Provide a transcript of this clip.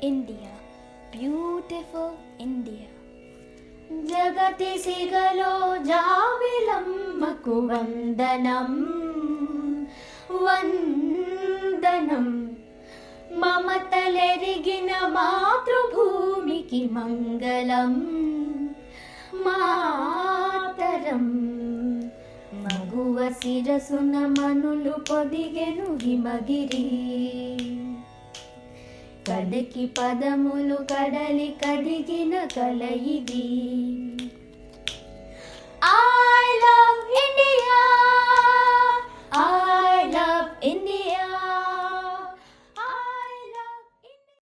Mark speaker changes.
Speaker 1: India, beautiful India.
Speaker 2: జగతి సిగలో జాబిలమ్మకు వందనం వందనం. మమతలెరిగిన మాతృభూమికి మంగళం మాతరం. మగువ శిరసున మనులు పొదిగెను హిమగిరి. కడకి పదములు కడలి కడిగిన కల ఇది.